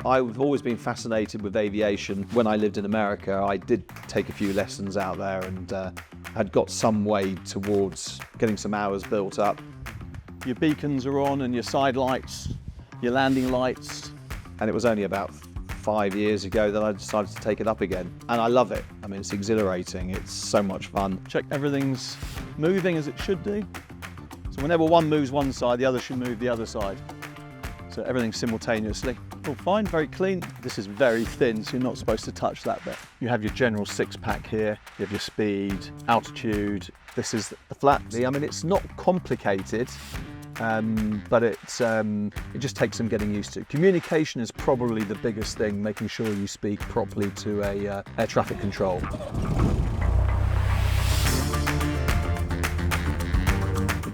I've always been fascinated with aviation. When I lived in America, I did take a few lessons out there and had got some way towards getting some hours built up. Your beacons are on and your side lights, your landing lights. And it was only about 5 years ago that I decided to take it up again. And I love it. I mean, it's exhilarating. It's so much fun. Check everything's moving as it should do. So whenever one moves one side, the other should move the other side. So everything simultaneously. All fine, very clean. This is very thin, so you're not supposed to touch that bit. You have your general six-pack here. You have your speed, altitude. This is the flaps. I mean, it's not complicated, but it just takes some getting used to. Communication is probably the biggest thing, making sure you speak properly to a air traffic control.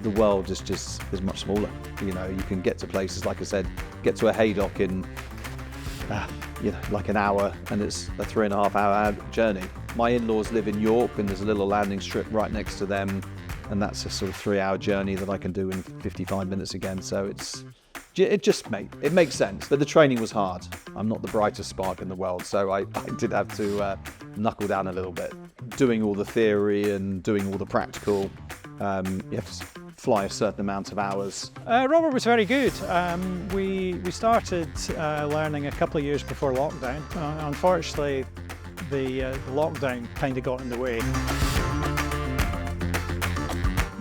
The world is much smaller. You know, you can get to places, like I said, get to a haydock in like an hour, and it's a 3.5 hour journey. My in-laws live in York, and there's a little landing strip right next to them, and that's a sort of 3-hour journey that I can do in 55 minutes again. So it makes sense. But the training was hard. I'm not the brightest spark in the world, so I did have to knuckle down a little bit. Doing all the theory and doing all the practical, you have to fly a certain amount of hours. Robert was very good. We started learning a couple of years before lockdown. Unfortunately, the lockdown kind of got in the way.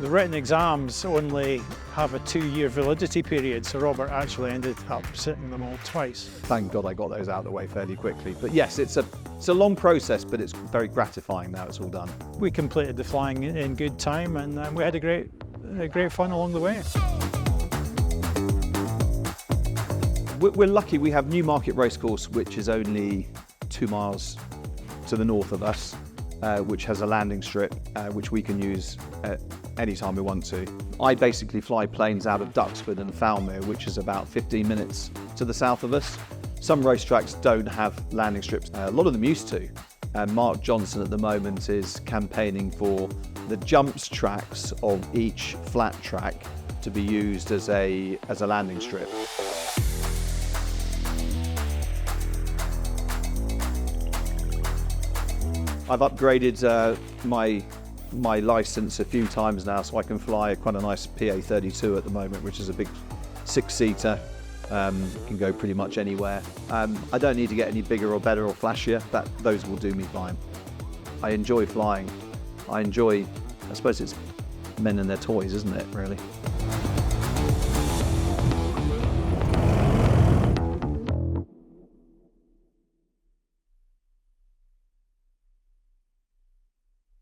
The written exams only have a 2-year validity period, so Robert actually ended up sitting them all twice. Thank God I got those out of the way fairly quickly. But yes, it's a long process, but it's very gratifying now it's all done. We completed the flying in good time, and we had a great fun along the way. We're lucky we have Newmarket Racecourse, which is only 2 miles to the north of us, which has a landing strip which we can use any time we want to. I basically fly planes out of Duxford and Falmere, which is about 15 minutes to the south of us. Some racetracks don't have landing strips. A lot of them used to. Mark Johnson at the moment is campaigning for the jumps tracks of each flat track to be used as a landing strip. I've upgraded my license a few times now, so I can fly quite a nice PA-32 at the moment, which is a big 6-seater. Can go pretty much anywhere. I don't need to get any bigger or better or flashier. Those will do me fine. I enjoy flying. I suppose it's men and their toys, isn't it, really?